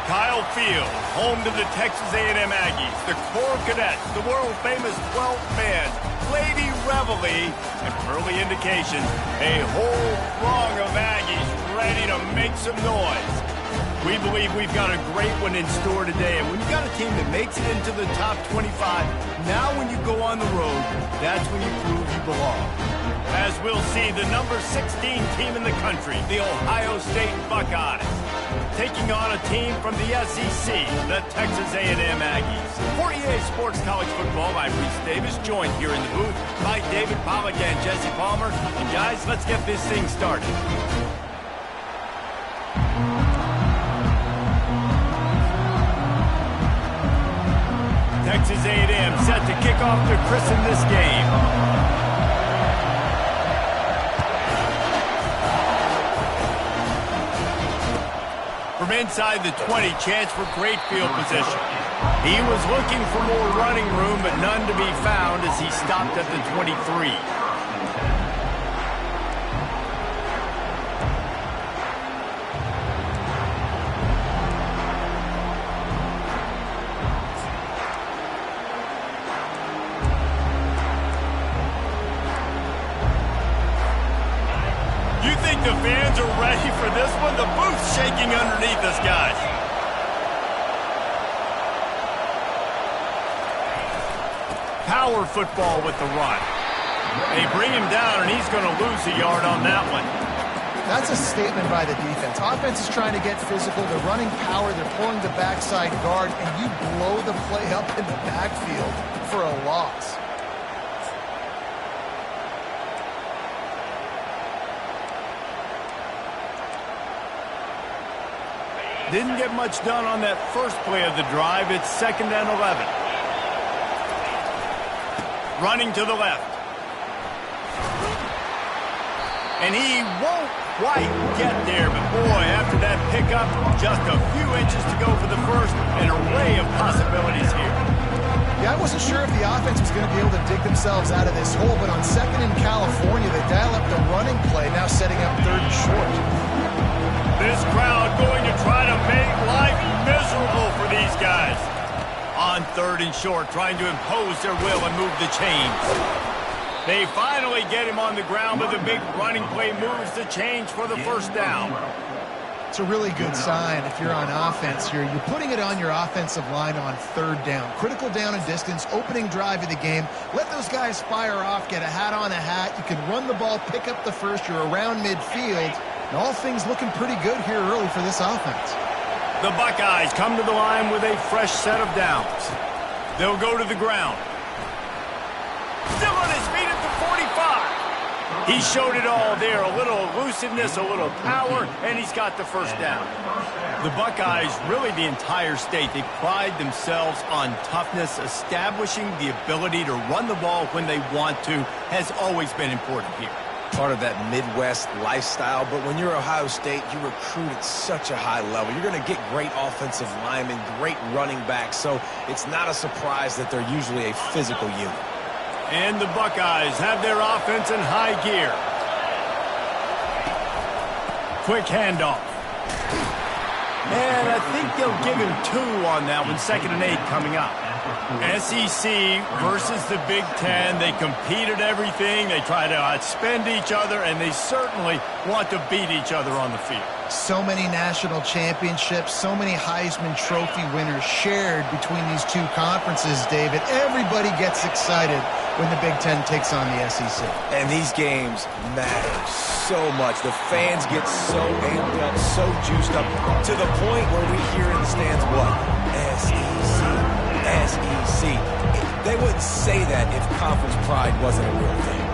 Kyle Field, home to the Texas A&M Aggies, the Corps Cadets, the world-famous 12th band, Lady Reveille, and early indication, a whole throng of Aggies ready to make some noise. We believe we've got a great one in store today, and when you've got a team that makes it into the top 25, now when you go on the road, that's when you prove you belong. As we'll see, the number 16 team in the country, the Ohio State Buckeyes, taking on a team from the SEC, the Texas A&M Aggies. For EA Sports College Football, I'm Reese Davis, joined here in the booth by David Pollack and Jesse Palmer. And guys, let's get this thing started. Texas A&M set to kick off to christen this game. From inside the 20, chance for great field position. He was looking for more running room, but none to be found as he stopped at the 23. You think the fans are ready for this one? The booth's shaking underneath us, guys. Power football with the run. They bring him down, and he's going to lose a yard on that one. That's a statement by the defense. Offense is trying to get physical. They're running power. They're pulling the backside guard, and you blow the play up in the backfield for a loss. Didn't get much done on that first play of the drive. It's 2nd and 11. Running to the left. And he won't quite get there, but boy, after that pickup, just a few inches to go for the first, an array of possibilities here. Yeah, I wasn't sure if the offense was going to be able to dig themselves out of this hole, but on 2nd in California, they dial up the running play, now setting up 3rd and short. This crowd going to try to make life miserable for these guys. On 3rd and short, trying to impose their will and move the chains. They finally get him on the ground, but the big running play moves the chains for the first down. It's a really good sign if you're on offense here. You're putting it on your offensive line on 3rd down. Critical down and distance, opening drive of the game. Let those guys fire off, get a hat on a hat. You can run the ball, pick up the first. You're around midfield. And all things looking pretty good here early for this offense. The Buckeyes come to the line with a fresh set of downs. They'll go to the ground. Still on his feet at the 45. He showed it all there. A little elusiveness, a little power, and he's got the first down. The Buckeyes, really the entire state, they pride themselves on toughness. Establishing the ability to run the ball when they want to has always been important here. Part of that Midwest lifestyle, but when you're Ohio State, you recruit at such a high level. You're going to get great offensive linemen, great running backs, so it's not a surprise that they're usually a physical unit. And the Buckeyes have their offense in high gear. Quick handoff. And I think they'll give him 2 on that one, 2nd and 8 coming up. SEC versus the Big Ten. They compete at everything. They try to outspend each other, and they certainly want to beat each other on the field. So many national championships, so many Heisman Trophy winners shared between these two conferences, David. Everybody gets excited when the Big Ten takes on the SEC. And these games matter so much. The fans get so amped up, so juiced up, to the point where we hear in the stands, what? SEC. SEC. They wouldn't say that if conference pride wasn't a real thing.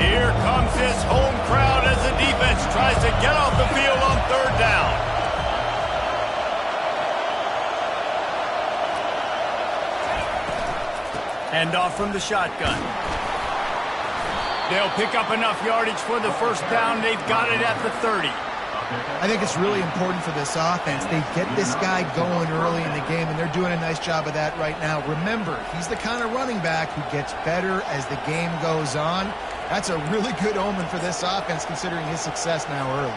Here comes this home crowd as the defense tries to get off the field on 3rd down. Handoff from the shotgun. They'll pick up enough yardage for the first down. They've got it at the 30. I think it's really important for this offense. They get this guy going early in the game, and they're doing a nice job of that right now. Remember, he's the kind of running back who gets better as the game goes on. That's a really good omen for this offense, considering his success now early.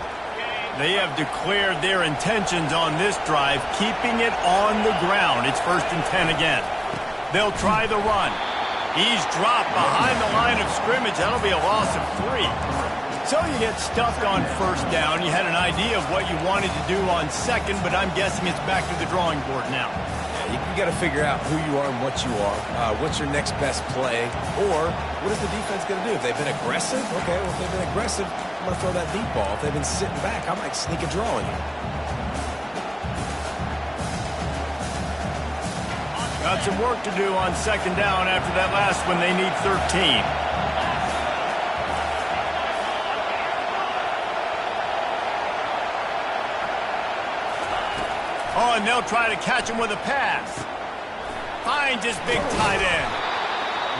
They have declared their intentions on this drive, keeping it on the ground. It's 1st and 10 again. They'll try the run. He's dropped behind the line of scrimmage. That'll be a loss of 3. So you get stuck on 1st down. You had an idea of what you wanted to do on 2nd, but I'm guessing it's back to the drawing board now. You got to figure out who you are and what you are. What's your next best play? Or what is the defense going to do? If they've been aggressive, okay, well, if they've been aggressive, I'm going to throw that deep ball. If they've been sitting back, I might sneak a draw on you. Got some work to do on 2nd down after that last one. They need 13. Oh, and they'll try to catch him with a pass. Finds his big tight end.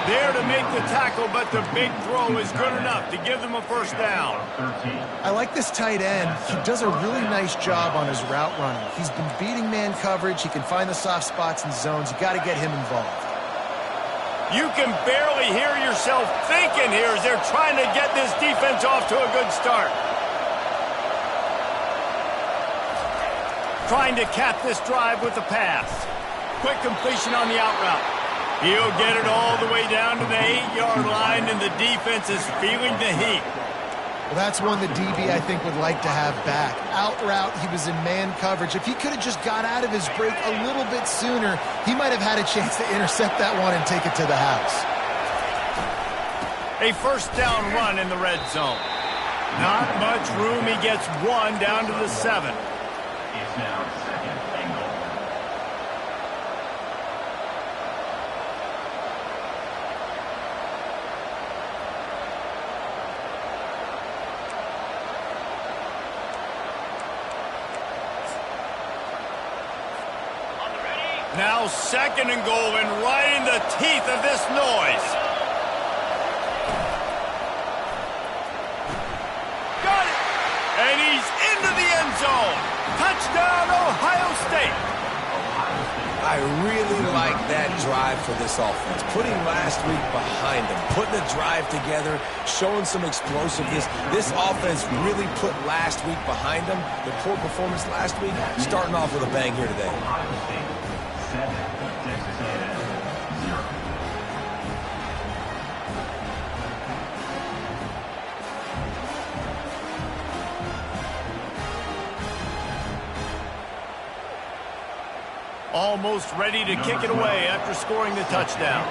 There to make the tackle, but the big throw is good enough to give them a 1st down. I like this tight end. He does a really nice job on his route running. He's been beating man coverage. He can find the soft spots and zones. You got to get him involved. You can barely hear yourself thinking here as they're trying to get this defense off to a good start. Trying to cap this drive with the pass. Quick completion on the out route. He'll get it all the way down to the 8-yard line, and the defense is feeling the heat. Well, that's one the DB, I think, would like to have back. Out route, he was in man coverage. If he could have just got out of his break a little bit sooner, he might have had a chance to intercept that one and take it to the house. A 1st down run in the red zone. Not much room. He gets 1 down to the 7. It's now 2nd and goal. Now 2nd and goal, and right in the teeth of this noise. Got it! And he's into the end zone. Touchdown, Ohio State. I really like that drive for this offense. Putting last week behind them, putting a drive together, showing some explosiveness. This offense really put last week behind them. The poor performance last week, starting off with a bang here today. Ohio State 7, Texas A&M 0. Almost ready to kick it away after scoring the touchdown.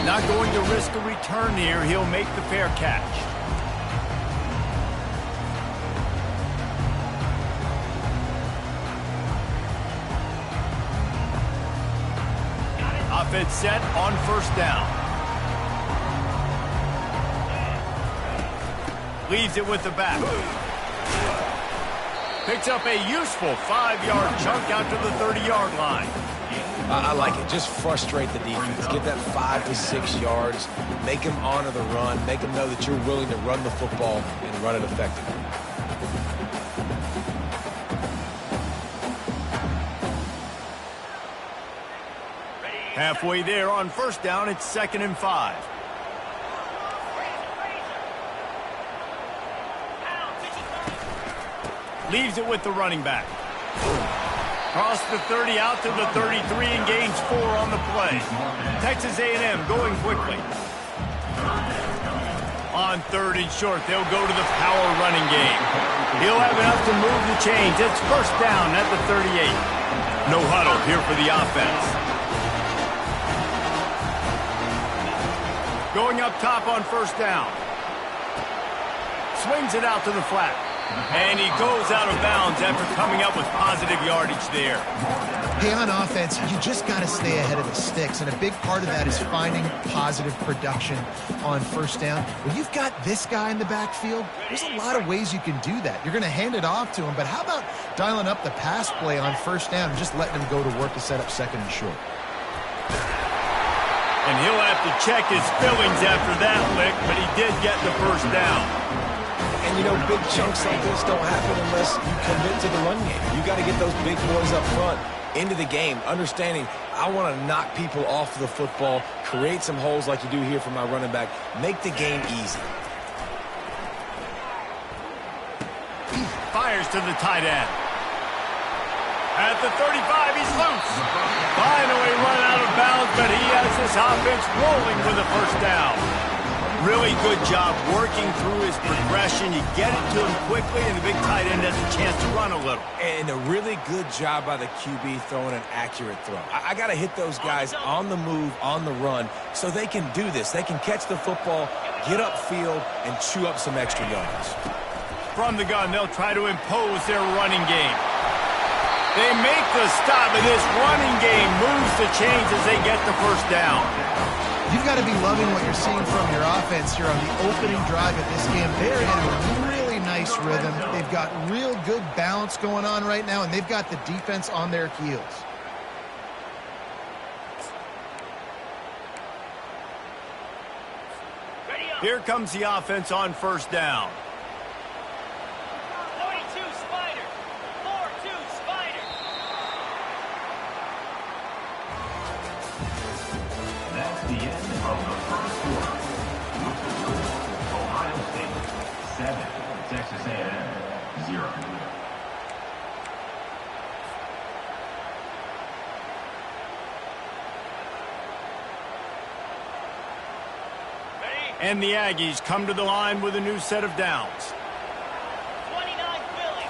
Not going to risk a return here. He'll make the fair catch. Offense set on 1st down. Leaves it with the back. Picks up a useful 5-yard chunk out to the 30-yard line. I like it. Just frustrate the defense. Get that 5 to 6 yards. Make them honor the run. Make them know that you're willing to run the football and run it effectively. Halfway there on 1st down, it's 2nd and 5. Leaves it with the running back. Cross the 30 out to the 33 and gains 4 on the play. Texas A&M going quickly. On 3rd and short, they'll go to the power running game. He'll have enough to move the chains. It's 1st down at the 38. No huddle here for the offense. Going up top on 1st down. Swings it out to the flat. And he goes out of bounds after coming up with positive yardage there. Hey, on offense, you just got to stay ahead of the sticks, and a big part of that is finding positive production on 1st down. When you've got this guy in the backfield, there's a lot of ways you can do that. You're going to hand it off to him, but how about dialing up the pass play on 1st down and just letting him go to work to set up 2nd and short? And he'll have to check his fillings after that lick, but he did get the 1st down. And, you know, big chunks like this don't happen unless you commit to the run game. You got to get those big boys up front. into the game, understanding I want to knock people off the football, create some holes like you do here for my running back, make the game easy. Fires to the tight end. At the 35, he's loose. Finally run out of bounds, but he has this offense rolling with a first down. Really good job working through his progression. You get it to him quickly, and the big tight end has a chance to run a little. And a really good job by the QB throwing an accurate throw. I got to hit those guys on the move, on the run, so they can do this. They can catch the football, get upfield, and chew up some extra yards. From the gun, they'll try to impose their running game. They make the stop, and this running game moves the chains as they get the first down. You've got to be loving what you're seeing from your offense here on the opening drive of this game. They're in a really nice rhythm. They've got real good balance going on right now, and they've got the defense on their heels. Here comes the offense on first down. That's the end of the first quarter. With the score, Ohio State 7, Texas A&M 0. And the Aggies come to the line with a new set of downs. 29 Philly.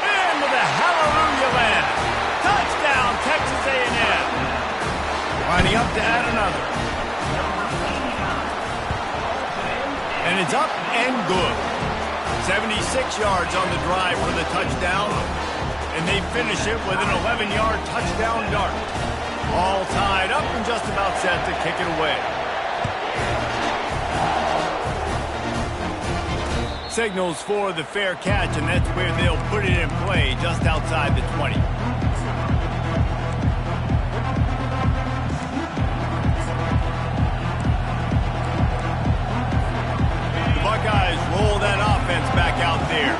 Into the hallelujah land. Touchdown, Texas A&M. Winding up to add another. And it's up and good. 76 yards on the drive for the touchdown. And they finish it with an 11-yard touchdown dart. All tied up and just about set to kick it away. Signals for the fair catch, and that's where they'll put it in play, just outside the 20. The Buckeyes roll that offense back out there.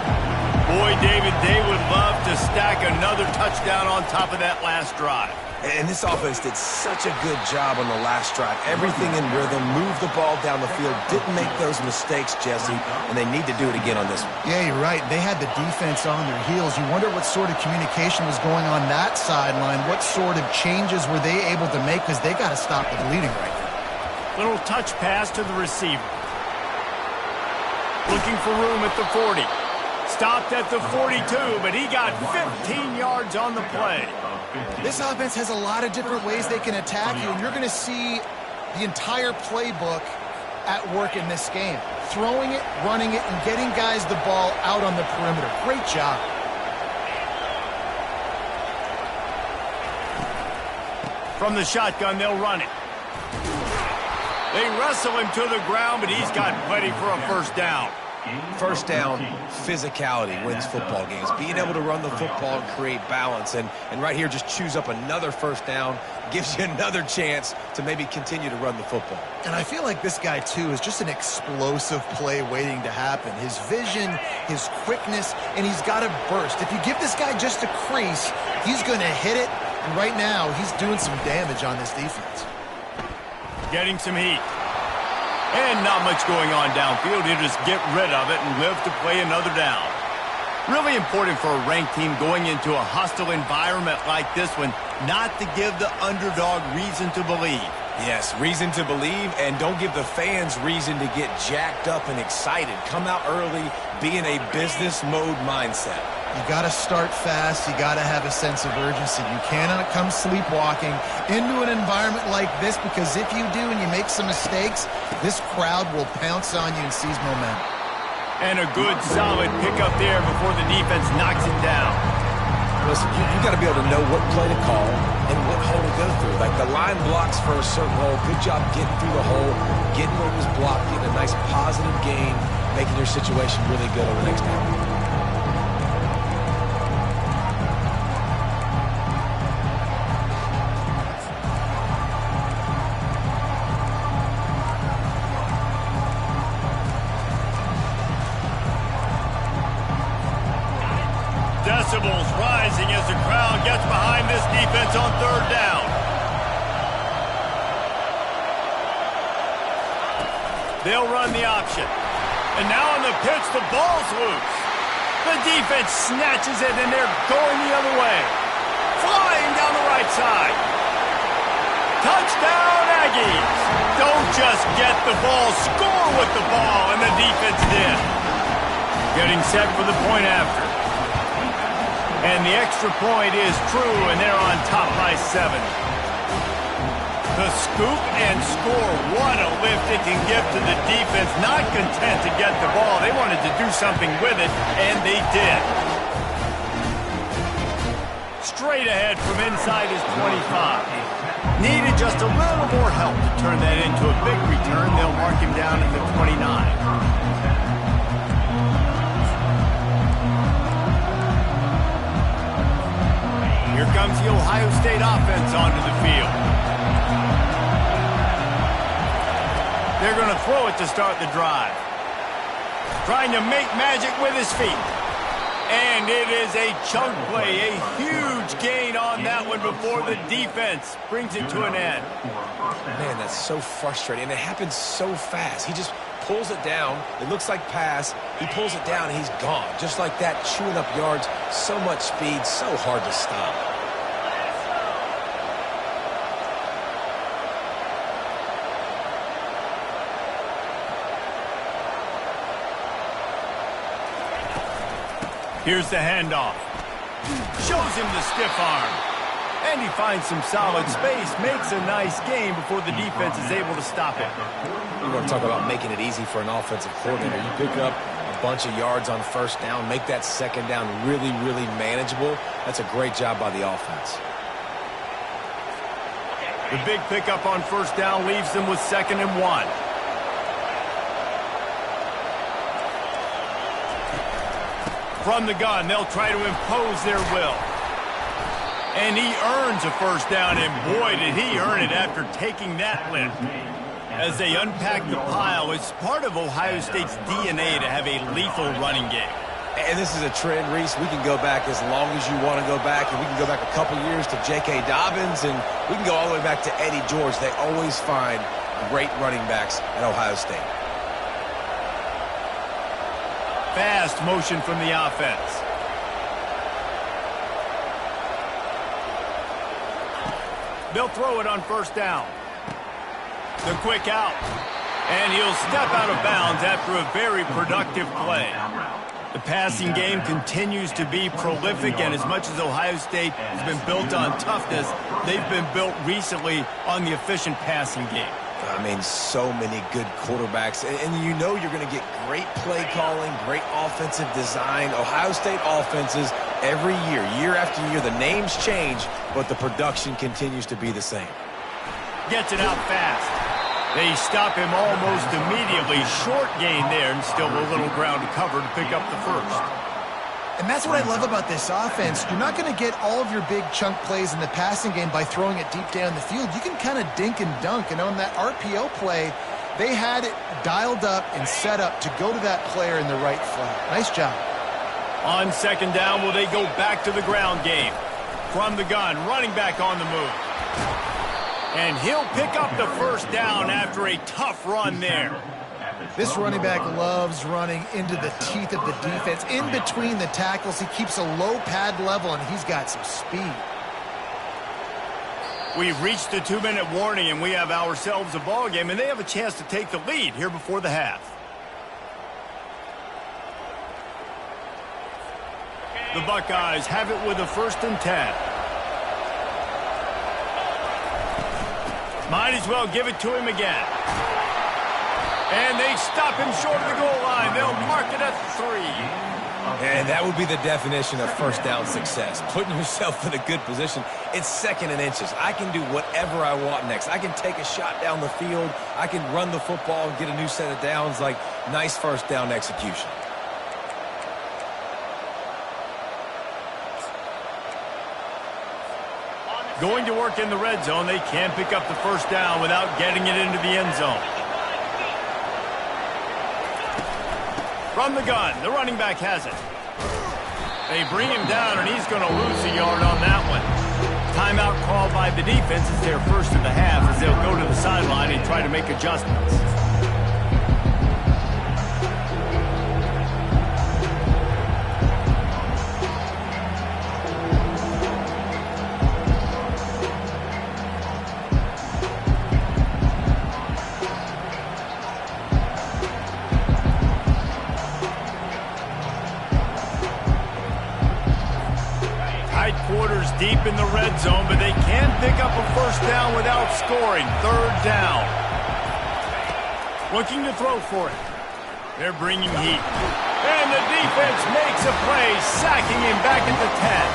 Boy, David, they would love to stack another touchdown on top of that last drive. And this offense did such a good job on the last drive. Everything in rhythm, moved the ball down the field, didn't make those mistakes, Jesse, and they need to do it again on this one. Yeah, you're right. They had the defense on their heels. You wonder what sort of communication was going on that sideline. What sort of changes were they able to make, because they got to stop the bleeding right now. Little touch pass to the receiver. Looking for room at the 40. Stopped at the 42, but he got 15 yards on the play. This offense has a lot of different ways they can attack you, and you're going to see the entire playbook at work in this game. Throwing it, running it, and getting guys the ball out on the perimeter. Great job. From the shotgun, they'll run it. They wrestle him to the ground, but he's got plenty for a first down. First down, physicality wins football games. Being able to run the football and create balance. And right here, just choose up another first down, gives you another chance to maybe continue to run the football. And I feel like this guy, too, is just an explosive play waiting to happen. His vision, his quickness, and he's got a burst. If you give this guy just a crease, he's going to hit it. And right now, he's doing some damage on this defense. Getting some heat. And not much going on downfield. He'll just get rid of it and live to play another down. Really important for a ranked team going into a hostile environment like this one not to give the underdog reason to believe. Yes, reason to believe, and don't give the fans reason to get jacked up and excited. Come out early, be in a business mode mindset. You got to start fast. You got to have a sense of urgency. You cannot come sleepwalking into an environment like this, because if you do and you make some mistakes, this crowd will pounce on you and seize momentum. And a good, solid pickup there before the defense knocks it down. Listen, you got to be able to know what play to call and what hole to go through. Like the line blocks for a certain hole. Good job getting through the hole, getting what was blocked, getting a nice positive gain, making your situation really good over the next time. decibels rising as the crowd gets behind this defense on third down. They'll run the option. And now on the pitch, the ball's loose. The defense snatches it, and they're going the other way. Flying down the right side. Touchdown, Aggies. Don't just get the ball, score with the ball, and the defense did. Getting set for the point after. And the extra point is true, and they're on top by 7. The scoop and score, what a lift it can give to the defense. Not content to get the ball. They wanted to do something with it, and they did. Straight ahead from inside his 25. Needed just a little more help to turn that into a big return. They'll mark him down at the 29. Here comes the Ohio State offense onto the field. They're going to throw it to start the drive. Trying to make magic with his feet. And it is a chunk play, a huge gain on that one before the defense brings it to an end. Man, that's so frustrating. And it happens so fast. He just pulls it down. It looks like pass. He pulls it down, and he's gone. Just like that, chewing up yards. So much speed, so hard to stop. Here's the handoff. Shows him the stiff arm. And he finds some solid space, makes a nice gain before the defense is able to stop it. You want to talk about making it easy for an offensive coordinator. You pick up a bunch of yards on first down, make that second down really, really manageable. That's a great job by the offense. The big pickup on first down leaves them with 2nd and 1. From the gun, they'll try to impose their will. And he earns a first down, and boy, did he earn it after taking that lift. As they unpack the pile, it's part of Ohio State's DNA to have a lethal running game. And this is a trend, Reese. We can go back as long as you want to go back, and we can go back a couple years to J.K. Dobbins, and we can go all the way back to Eddie George. They always find great running backs at Ohio State. Fast motion from the offense. They'll throw it on first down. The quick out. And he'll step out of bounds after a very productive play. The passing game continues to be prolific, and as much as Ohio State has been built on toughness, they've been built recently on the efficient passing game. I mean, so many good quarterbacks. And you know you're going to get great play calling, great offensive design. Ohio State offenses every year, year after year, the names change, but the production continues to be the same. Gets it out fast. They stop him almost immediately. Short gain there, and still a little ground to cover to pick up the first. And that's what I love about this offense. You're not going to get all of your big chunk plays in the passing game by throwing it deep down the field. You can kind of dink and dunk. And on that RPO play, they had it dialed up and set up to go to that player in the right flat. Nice job. On second down, will they go back to the ground game? From the gun, running back on the move. And he'll pick up the first down after a tough run there. This running back loves running into the teeth of the defense. In between the tackles, he keeps a low pad level, and he's got some speed. We've reached the 2-minute warning, and we have ourselves a ball game, and they have a chance to take the lead here before the half. The Buckeyes have it with a 1st and 10. Might as well give it to him again. And they stop him short of the goal line. They'll mark it at 3. And that would be the definition of first down success. Putting yourself in a good position. It's 2nd and inches. I can do whatever I want next. I can take a shot down the field. I can run the football and get a new set of downs. Like, nice first down execution. Going to work in the red zone. They can't pick up the first down without getting it into the end zone. From the gun, the running back has it. They bring him down, and he's going to lose a yard on that one. Timeout called by the defense is their first of the half as they'll go to the sideline and try to make adjustments. Quarters deep in the red zone, but they can't pick up a first down without scoring. Third down. Looking to throw for it. They're bringing heat. And the defense makes a play, sacking him back at the 10.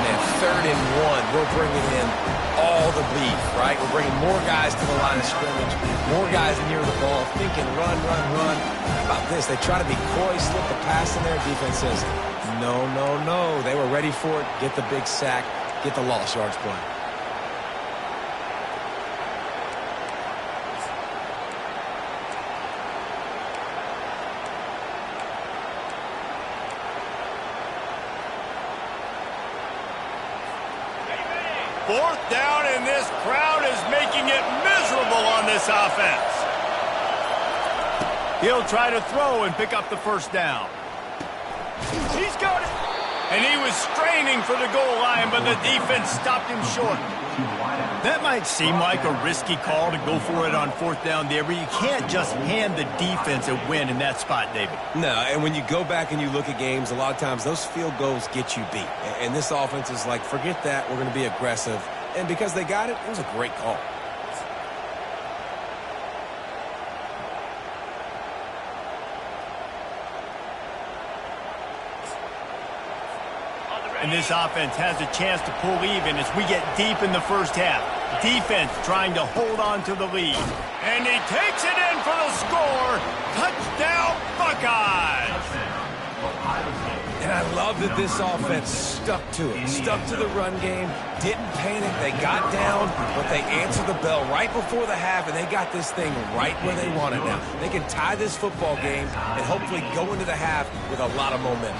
And 3rd and 1, we're bringing in all the beef, right? We're bringing more guys to the line of scrimmage, more guys near the ball, thinking run, run, run. How about this? They try to be coy, slip a pass in there. Defense says, no, no, no. They were ready for it. Get the big sack. Get the lost yards play. Fourth down, and this crowd is making it miserable on this offense. He'll try to throw and pick up the first down. He's got it. And he was straining for the goal line, but the defense stopped him short. That might seem like a risky call to go for it on fourth down there, but you can't just hand the defense a win in that spot, David. No, and when you go back and you look at games, a lot of times those field goals get you beat. And this offense is like, forget that, we're going to be aggressive. And because they got it, it was a great call. And this offense has a chance to pull even as we get deep in the first half. Defense trying to hold on to the lead. And he takes it in for the score. Touchdown, Buckeyes! And I love that this offense stuck to it, stuck to the run game, didn't panic. They got down, but they answered the bell right before the half, and they got this thing right where they want it now. They can tie this football game and hopefully go into the half with a lot of momentum.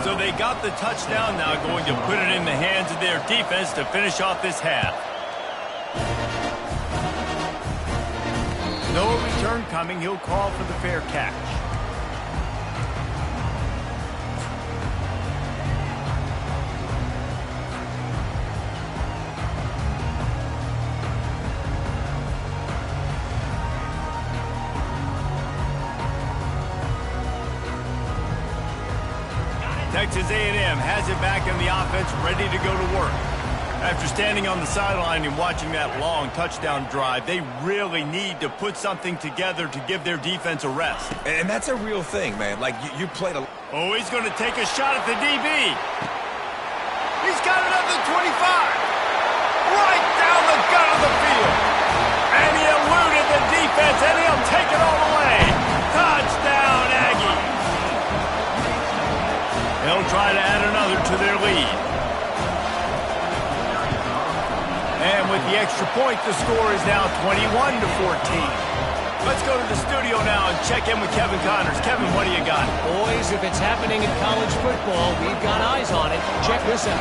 So they got the touchdown now, going to put it in the hands of their defense to finish off this half. No return coming. He'll call for the fair catch. Texas A&M has it back in the offense, ready to go to work. After standing on the sideline and watching that long touchdown drive, they really need to put something together to give their defense a rest. And that's a real thing, man. Like, you played a... Oh, he's going to take a shot at the DB. He's got it up to 25. Right down the gut of the field. And he eluded the defense, and he'll take it all the way. Touchdown, Aggie. They'll try to add another to their lead. And with the extra point, the score is now 21-14. Let's go to the studio now and check in with Kevin Connors. Kevin, what do you got? Boys, if it's happening in college football, we've got eyes on it. Check this out.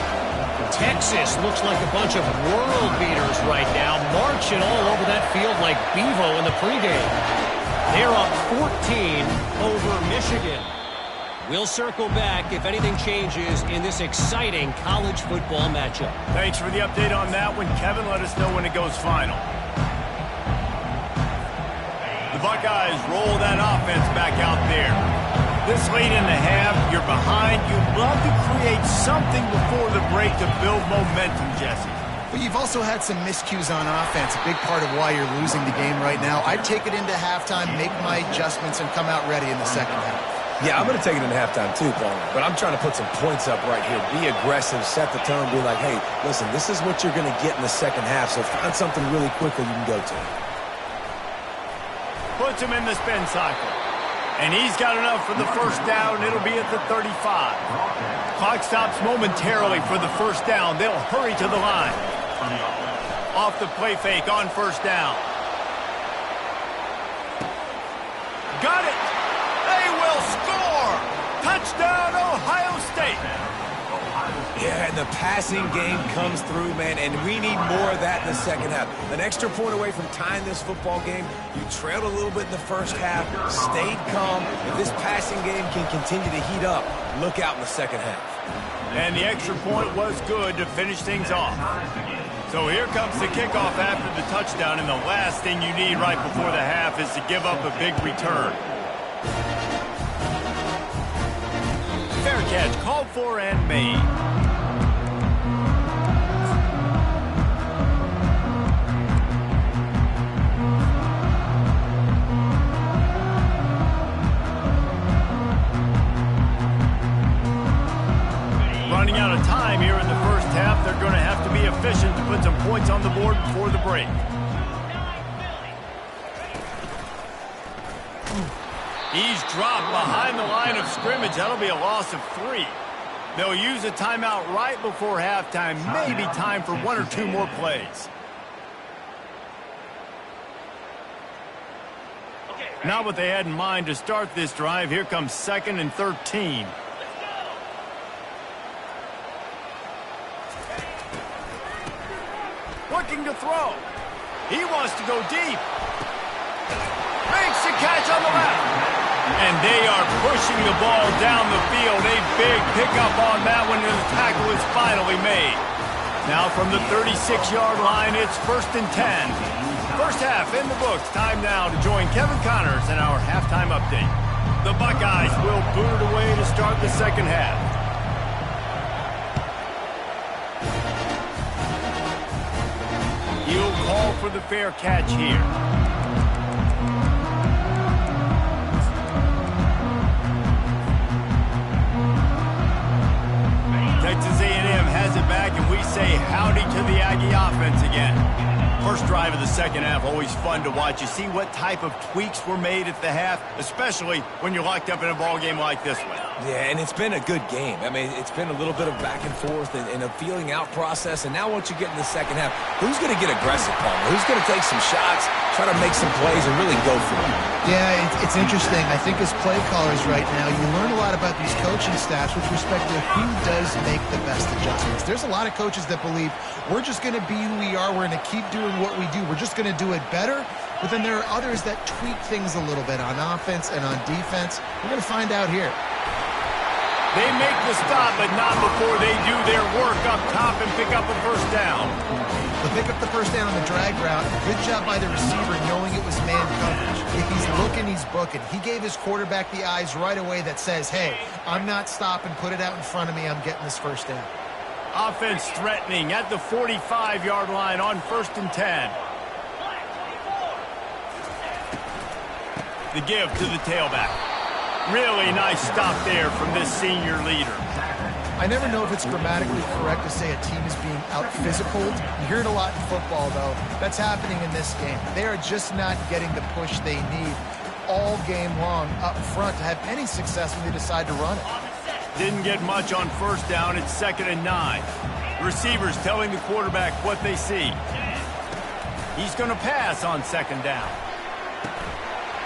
Texas looks like a bunch of world beaters right now, marching all over that field like Bevo in the pregame. They're up 14 over Michigan. We'll circle back if anything changes in this exciting college football matchup. Thanks for the update on that one, Kevin. Let us know when it goes final. The Buckeyes roll that offense back out there. This late in the half, you're behind. You'd love to create something before the break to build momentum, Jesse. But you've also had some miscues on offense, a big part of why you're losing the game right now. I'd take it into halftime, make my adjustments, and come out ready in the second half. Yeah, I'm going to take it in halftime too, Paul. But I'm trying to put some points up right here. Be aggressive, set the tone, be like, hey, listen, this is what you're going to get in the second half, so find something really quickly you can go to. Puts him in the spin cycle. And he's got enough for the first down. It'll be at the 35. Clock stops momentarily for the first down. They'll hurry to the line. Off the play fake on first down. Got it. They will score. Touchdown, Ohio State. Yeah, and the passing game comes through, man, and we need more of that in the second half. An extra point away from tying this football game. You trailed a little bit in the first half, stayed calm. If this passing game can continue to heat up, look out in the second half. And the extra point was good to finish things off. So here comes the kickoff after the touchdown, and the last thing you need right before the half is to give up a big return. Fair catch called for and made. Running out of time here in the first half. They're going to have to be efficient to put some points on the board before the break. He's dropped behind the line of scrimmage. That'll be a loss of 3. They'll use a timeout right before halftime. Maybe time for 1 or 2 more plays. Not what they had in mind to start this drive. Here comes 2nd and 13. Looking to throw. He wants to go deep. Makes the catch on the left. And they are pushing the ball down the field. A big pickup on that one, and the tackle is finally made. Now from the 36-yard line, it's 1st and 10. First half in the books. Time now to join Kevin Connors in our halftime update. The Buckeyes will boot it away to start the second half. He'll call for the fair catch here. Texas A&M has it back, and we say howdy to the Aggie offense again. First drive of the second half, always fun to watch. You see what type of tweaks were made at the half, especially when you're locked up in a ball game like this one. Yeah, and it's been a good game. I mean, it's been a little bit of back and forth and a feeling out process. And now once you get in the second half, who's going to get aggressive, Palmer? Who's going to take some shots, try to make some plays, and really go for it? Yeah, it's interesting. I think as play callers right now, you learn a lot about these coaching staffs with respect to who does make the best adjustments. There's a lot of coaches that believe we're just going to be who we are. We're going to keep doing what we do. We're just going to do it better. But then there are others that tweak things a little bit on offense and on defense. We're going to find out here. They make the stop, but not before they do their work up top and pick up a first down. They'll pick up the first down on the drag route. Good job by the receiver knowing it was man coverage. If he's looking, he's booking. He gave his quarterback the eyes right away that says, hey, I'm not stopping. Put it out in front of me. I'm getting this first down. Offense threatening at the 45-yard line on 1st and 10. The give to the tailback. Really nice stop there from this senior leader. I never know if it's grammatically correct to say a team is being out-physicaled. You hear it a lot in football, though. That's happening in this game. They are just not getting the push they need all game long up front to have any success when they decide to run it. Didn't get much on first down. It's 2nd and 9. Receivers telling the quarterback what they see. He's going to pass on 2nd down.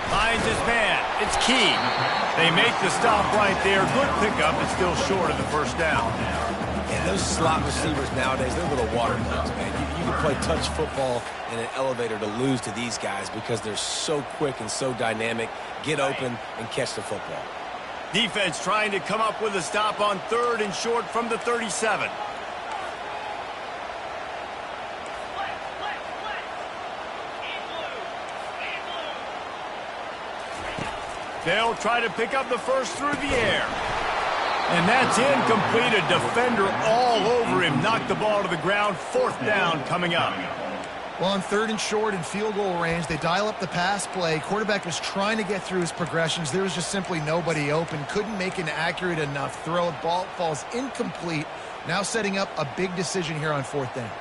Finds his man. It's Key. They make the stop right there. Good pickup. It's still short of the first down. Yeah, those slot receivers nowadays, they're little water bugs, man. You can play touch football in an elevator to lose to these guys because they're so quick and so dynamic. Get open and catch the football. Defense trying to come up with a stop on 3rd and short from the 37. They'll try to pick up the first through the air. And that's incomplete. A defender all over him. Knocked the ball to the ground. 4th down coming up. Well, on 3rd and short and field goal range, they dial up the pass play. Quarterback was trying to get through his progressions. There was just simply nobody open. Couldn't make an accurate enough throw. Ball falls incomplete. Now setting up a big decision here on 4th down.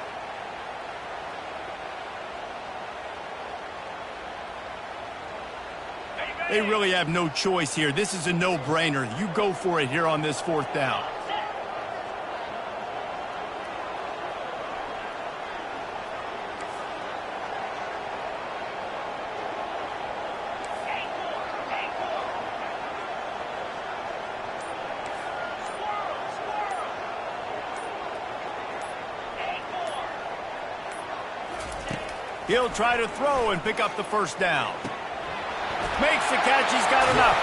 They really have no choice here. This is a no-brainer. You go for it here on this 4th down. He'll try to throw and pick up the first down. Makes the catch. He's got enough.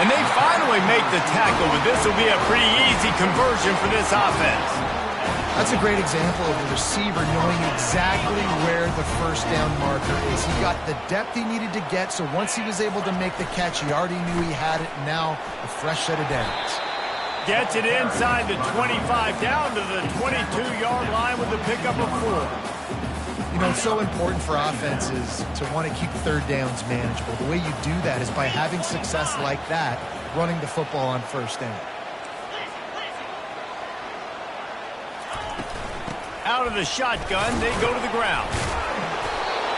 And they finally make the tackle, but this will be a pretty easy conversion for this offense. That's a great example of the receiver knowing exactly where the first down marker is. He got the depth he needed to get, so once he was able to make the catch, he already knew he had it, and now a fresh set of downs. Gets it inside the 25, down to the 22-yard line with a pickup of 4. You know, it's so important for offenses to want to keep third downs manageable. The way you do that is by having success like that, running the football on first down. Out of the shotgun, they go to the ground.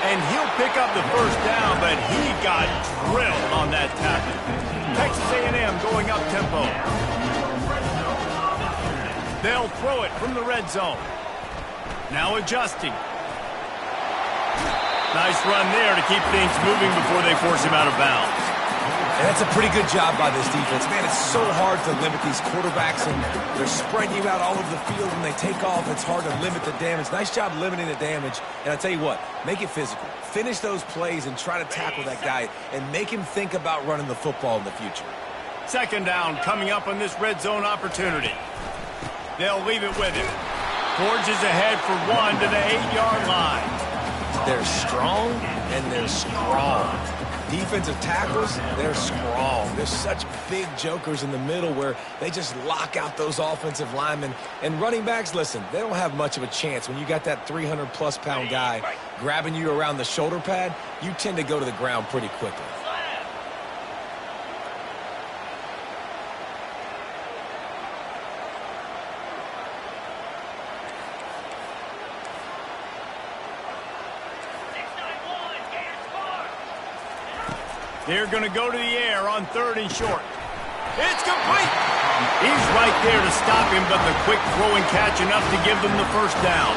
And he'll pick up the first down, but he got drilled on that tackle. Texas A&M going up tempo. They'll throw it from the red zone. Now adjusting. Nice run there to keep things moving before they force him out of bounds. And that's a pretty good job by this defense. Man, it's so hard to limit these quarterbacks, and they're spreading you out all over the field. When they take off, it's hard to limit the damage. Nice job limiting the damage. And I tell you what, make it physical. Finish those plays and try to tackle that guy and make him think about running the football in the future. Second down coming up on this red zone opportunity. They'll leave it with him. Forges ahead for 1 to the 8-yard line. They're strong and they're strong. Defensive tackles, they're strong. There's such big jokers in the middle where they just lock out those offensive linemen. And running backs, listen, they don't have much of a chance. When you got that 300-plus pound guy grabbing you around the shoulder pad, you tend to go to the ground pretty quickly. They're going to go to the air on 3rd and short. It's complete. He's right there to stop him, but the quick throw and catch enough to give them the first down.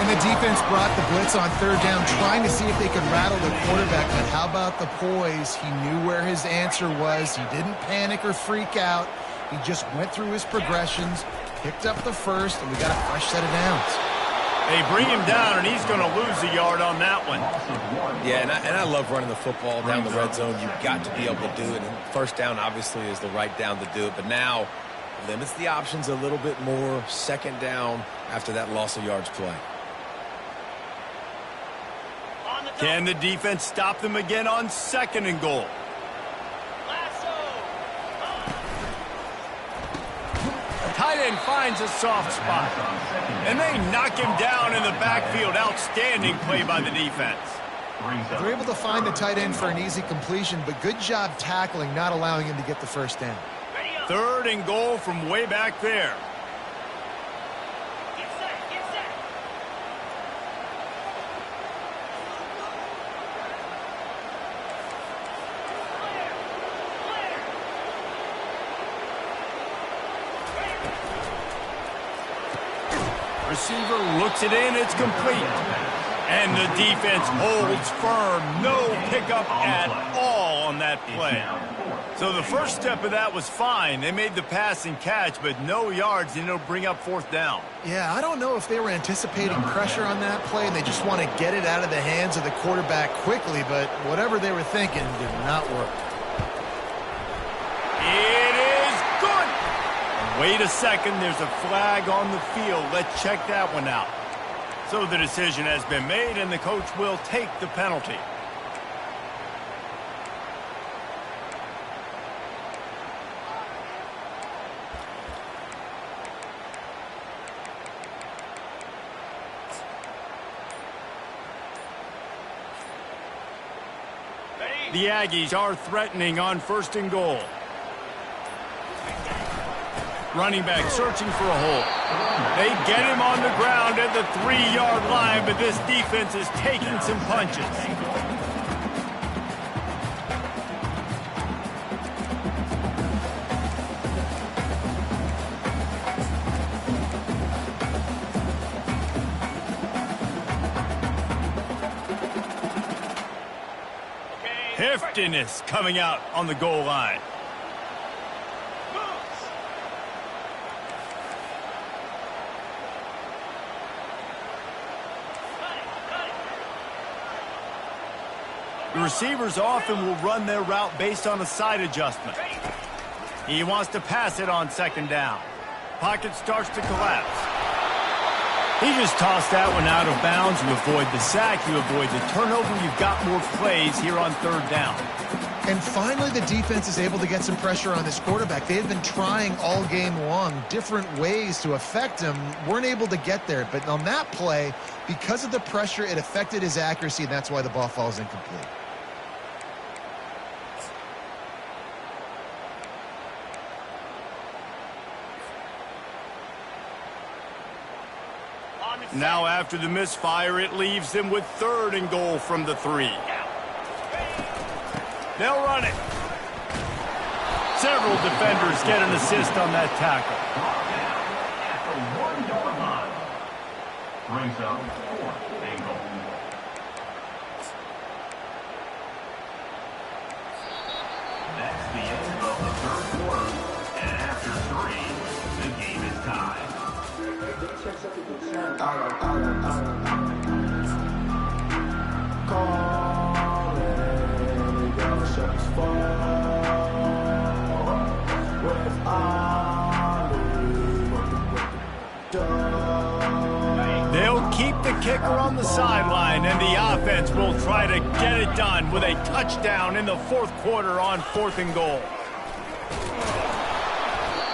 And the defense brought the blitz on 3rd down, trying to see if they could rattle the quarterback. But how about the poise? He knew where his answer was. He didn't panic or freak out. He just went through his progressions, picked up the first, and we got a fresh set of downs. They bring him down, and he's going to lose a yard on that one. Yeah, and I love running the football down the red zone. You've got to be able to do it. And first down, obviously, is the right down to do it. But now limits the options a little bit more. Second down after that loss of yards play. Can the defense stop them again on 2nd and goal? Tight end finds a soft spot. And they knock him down in the backfield. Outstanding play by the defense. They're able to find the tight end for an easy completion, but good job tackling, not allowing him to get the first down. 3rd and goal from way back there. Receiver looks it in, it's complete. And the defense holds firm. No pickup at all on that play. So the first step of that was fine. They made the pass and catch, but no yards, and it'll bring up 4th down. Yeah, I don't know if they were anticipating pressure on that play, and they just want to get it out of the hands of the quarterback quickly, but whatever they were thinking did not work. It is good. Wait a second, there's a flag on the field. Let's check that one out. So the decision has been made, and the coach will take the penalty. The Aggies are threatening on 1st and goal. Running back searching for a hole. They get him on the ground at the 3-yard line, but this defense is taking some punches. Heftiness coming out on the goal line. The receivers often will run their route based on a side adjustment. He wants to pass it on second down. Pocket starts to collapse. He just tossed that one out of bounds. You avoid the sack, you avoid the turnover. You've got more plays here on third down. And finally, the defense is able to get some pressure on this quarterback. They had been trying all game long different ways to affect him. Weren't able to get there. But on that play, because of the pressure, it affected his accuracy, and that's why the ball falls incomplete. Now after the misfire, it leaves them with 3rd and goal from the 3. They'll run it. Several defenders get an assist on that tackle. At the 1-yard line. Brings up 4th and goal. That's the end of the 3rd quarter. And after 3, the game is tied. They'll keep the kicker on the sideline, and the offense will try to get it done with a touchdown in the 4th quarter on 4th and goal.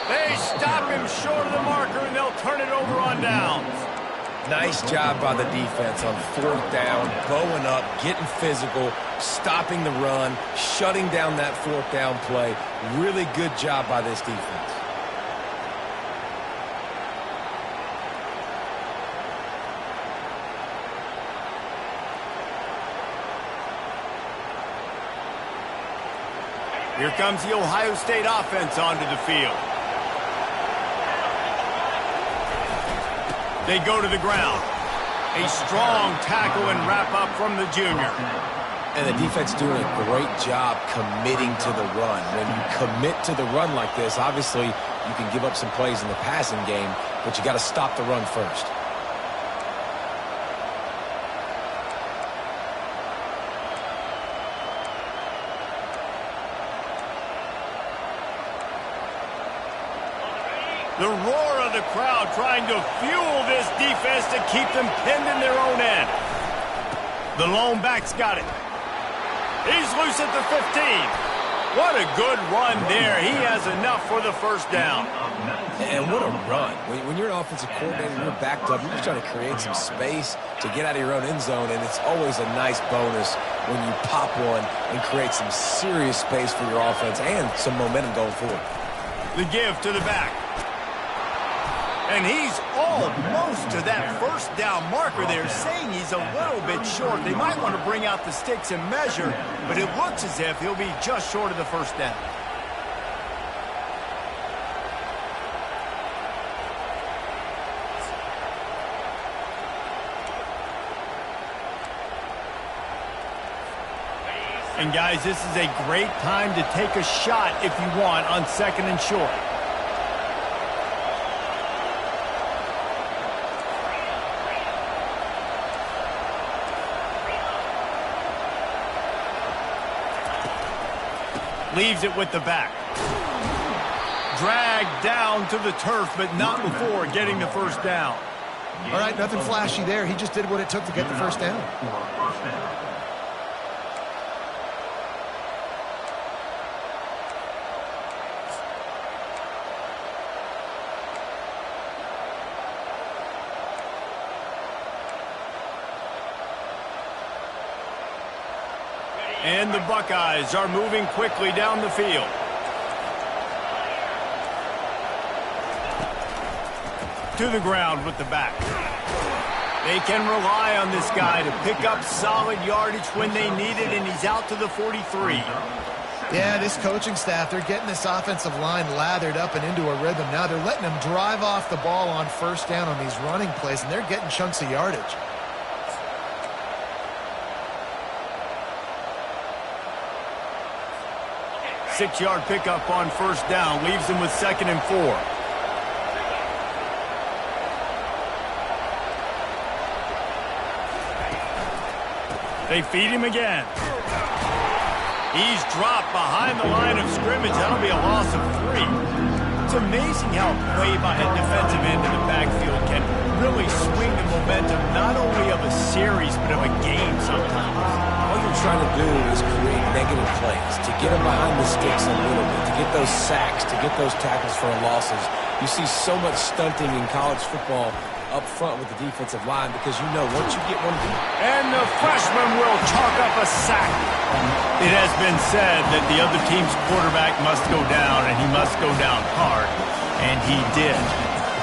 They stop him short of the marker, and they'll turn it over on downs. Nice job by the defense on 4th down, bowing up, getting physical, stopping the run, shutting down that 4th down play. Really good job by this defense. Here comes the Ohio State offense onto the field. They go to the ground. A strong tackle and wrap up from the junior. And the defense doing a great job committing to the run. When you commit to the run like this, obviously you can give up some plays in the passing game, but you got to stop the run first. The roar of the crowd trying to fuel this defense to keep them pinned in their own end. The lone back's got it. He's loose at the 15. What a good run there. He has enough for the 1st down. And what a run. When you're an offensive coordinator and you're backed up, you're just trying to create some space to get out of your own end zone, and it's always a nice bonus when you pop one and create some serious space for your offense and some momentum going forward. The give to the back. And he's almost to that 1st down marker there, saying he's a little bit short. They might want to bring out the sticks and measure, but it looks as if he'll be just short of the 1st down. And guys, this is a great time to take a shot if you want on 2nd and short. Leaves it with the back. Dragged down to the turf, but not before getting the 1st down. All right, nothing flashy there. He just did what it took to get the 1st down. And the Buckeyes are moving quickly down the field. To the ground with the back. They can rely on this guy to pick up solid yardage when they need it, and he's out to the 43. Yeah, this coaching staff, they're getting this offensive line lathered up and into a rhythm. Now they're letting them drive off the ball on 1st down on these running plays, and they're getting chunks of yardage. Six-yard pickup on 1st down leaves them with 2nd and 4. They feed him again. He's dropped behind the line of scrimmage. That'll be a loss of 3. It's amazing how play by a defensive end in the backfield can really swing the momentum not only of a series but of a game sometimes. All you're trying to do is create negative plays, to get them behind the sticks a little bit, to get those sacks, to get those tackles for losses. You see so much stunting in college football up front with the defensive line because you know once you get one deep. And the freshman will chalk up a sack. It has been said that the other team's quarterback must go down, and he must go down hard, and he did.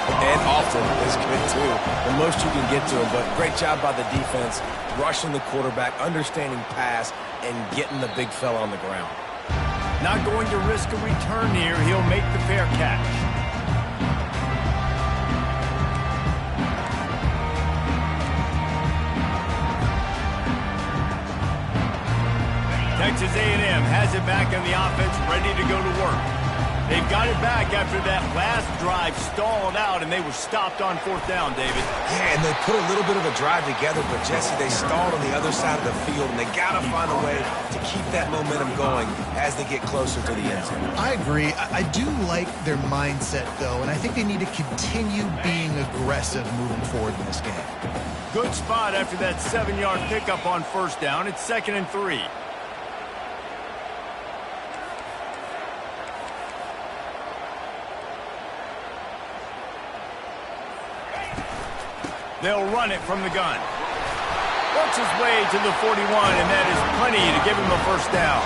And often is good too. The most you can get to him, but great job by the defense, rushing the quarterback, understanding pass, and getting the big fella on the ground. Not going to risk a return here. He'll make the fair catch. Texas A&M has it back on the offense, ready to go to work. They've got it back after that last drive stalled out, and they were stopped on 4th down, David. Yeah, and they put a little bit of a drive together, but, Jesse, they stalled on the other side of the field, and they got to find a way to keep that momentum going as they get closer to the end zone. I agree. I do like their mindset, though, and I think they need to continue being aggressive moving forward in this game. Good spot after that 7-yard pickup on 1st down. It's 2nd and 3. They'll run it from the gun. Works his way to the 41, and that is plenty to give him a 1st down.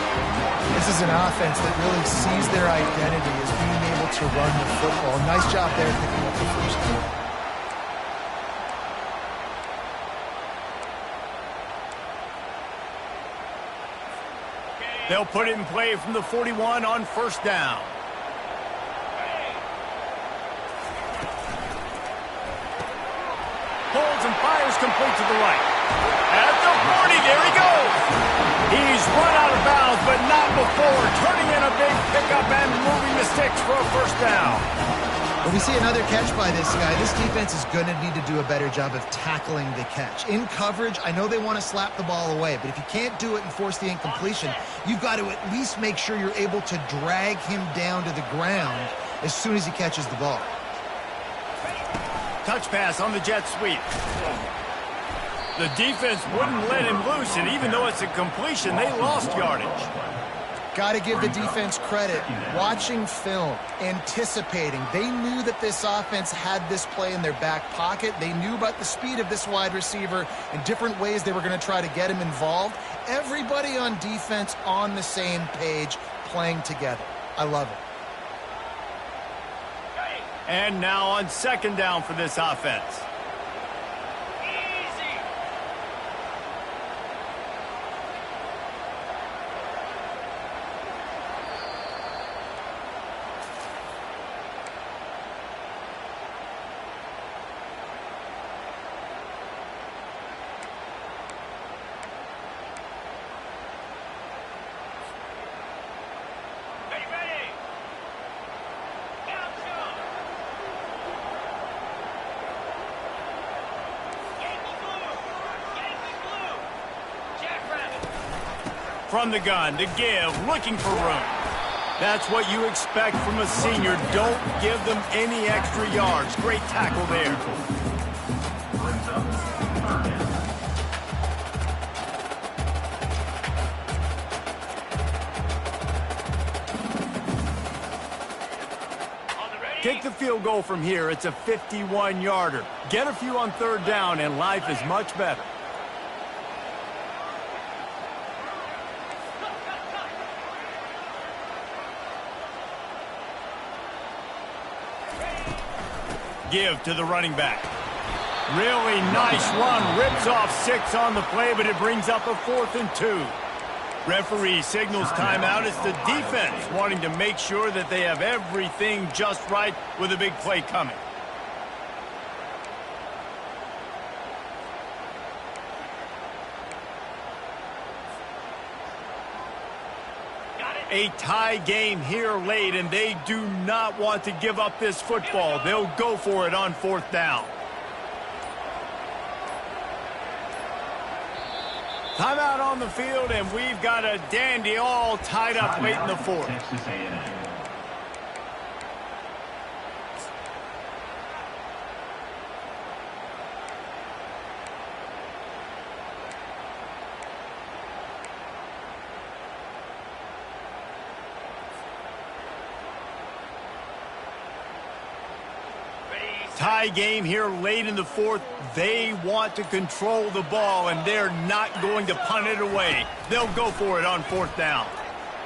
This is an offense that really sees their identity as being able to run the football. Nice job there picking up the 1st down. They'll put it in play from the 41 on 1st down. Holds and fires complete to the right. At the 40, there he goes. He's run out of bounds, but not before turning in a big pickup and moving the sticks for a 1st down. When we see another catch by this guy, this defense is going to need to do a better job of tackling the catch. In coverage, I know they want to slap the ball away, but if you can't do it and force the incompletion, you've got to at least make sure you're able to drag him down to the ground as soon as he catches the ball. Touch pass on the jet sweep. The defense wouldn't let him loose, and even though it's a completion, they lost yardage. Got to give the defense credit. Watching film, anticipating. They knew that this offense had this play in their back pocket. They knew about the speed of this wide receiver and different ways they were going to try to get him involved. Everybody on defense on the same page, playing together. I love it. And now on 2nd down for this offense. Easy. Ready. Bounce go. Yankee blue. Jackrabbit. From the gun to give, looking for room. That's what you expect from a senior. Don't give them any extra yards. Great tackle there. Brings up 3rd down. On the ready. Kick the field goal from here. It's a 51-yarder. Get a few on 3rd down, and life is much better. Give to the running back. Really nice run. Rips off 6 on the play, but it brings up a 4th and 2. Referee signals timeout. It's the defense wanting to make sure that they have everything just right with a big play coming. A tie game here late, and they do not want to give up this football. They'll go for it on 4th down. Timeout on the field, and we've got a dandy all tied up late in the fourth. Texas A&M. Tie game here late in the fourth. They want to control the ball, and they're not going to punt it away. They'll go for it on fourth down.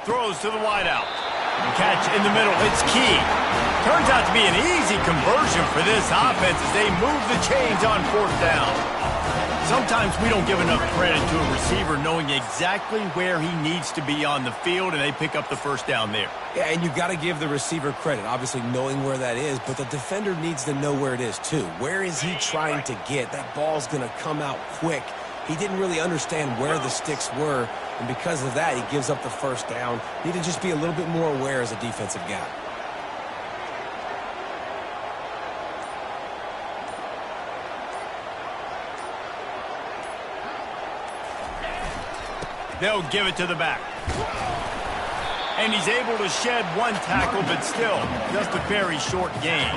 Throws to the wideout. Catch in the middle. It's key. Turns out to be an easy conversion for this offense as they move the chains on fourth down. Sometimes we don't give enough credit to a receiver knowing exactly where he needs to be on the field, and they pick up the first down there. Yeah, and you've got to give the receiver credit, obviously knowing where that is, but the defender needs to know where it is too. Where is he trying to get? That ball's going to come out quick. He didn't really understand where the sticks were, and because of that, he gives up the first down. Need to just be a little bit more aware as a defensive guy. They'll give it to the back. And he's able to shed one tackle, but still, just a very short gain.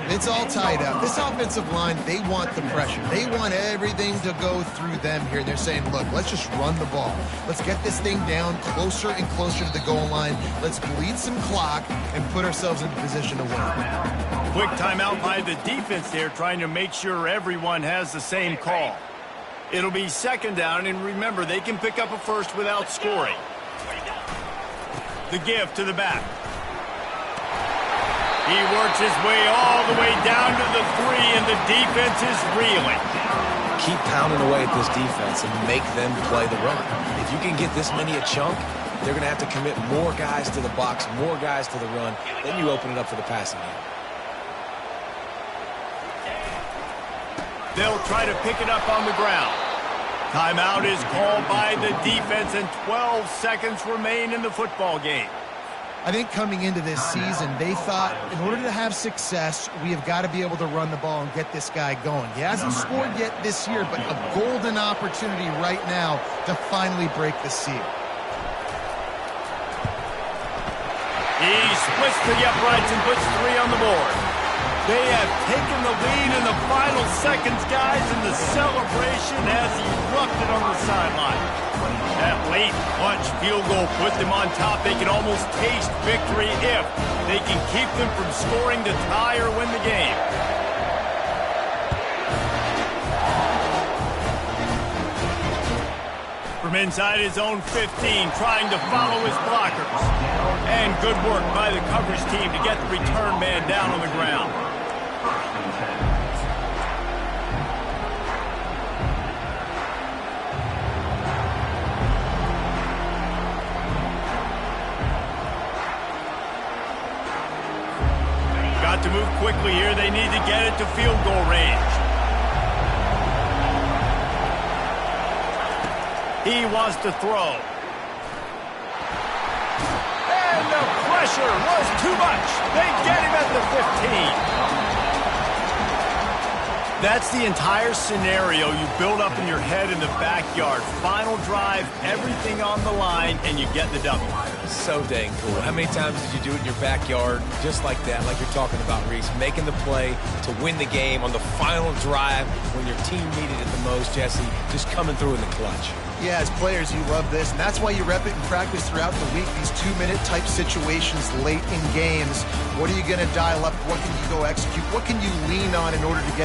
It's all tied up. This offensive line, they want the pressure. They want everything to go through them here. They're saying, look, let's just run the ball. Let's get this thing down closer and closer to the goal line. Let's bleed some clock and put ourselves in position to win. Quick timeout by the defense there, trying to make sure everyone has the same call. It'll be second down, and remember, they can pick up a first without scoring. The give to the back. He works his way all the way down to the 3, and the defense is reeling. Keep pounding away at this defense and make them play the run. If you can get this many a chunk, they're going to have to commit more guys to the box, more guys to the run. Then you open it up for the passing game. They'll try to pick it up on the ground. Timeout is called by the defense, and 12 seconds remain in the football game. I think coming into this season, they thought in order to have success, we have got to be able to run the ball and get this guy going. He hasn't scored yet this year, but a golden opportunity right now to finally break the seal. He splits the uprights and puts 3 on the board. They have taken the lead in the final seconds, guys, and the celebration has erupted on the sideline. That late clutch field goal put them on top. They can almost taste victory if they can keep them from scoring to tie or win the game. From inside his own 15, trying to follow his blockers. And good work by the coverage team to get the return man down on the ground. Got to move quickly here. They need to get it to field goal range. He wants to throw. And the pressure was too much. They get him at the 15. That's the entire scenario you build up in your head in the backyard. Final drive, everything on the line, and you get the W. So dang cool. How many times did you do it in your backyard just like that, like you're talking about, Reese? Making the play to win the game on the final drive when your team needed it the most, Jesse. Just coming through in the clutch. Yeah, as players, you love this, and that's why you rep it and practice throughout the week, these 2-minute type situations late in games. What are you going to dial up? What can you go execute? What can you lean on in order to get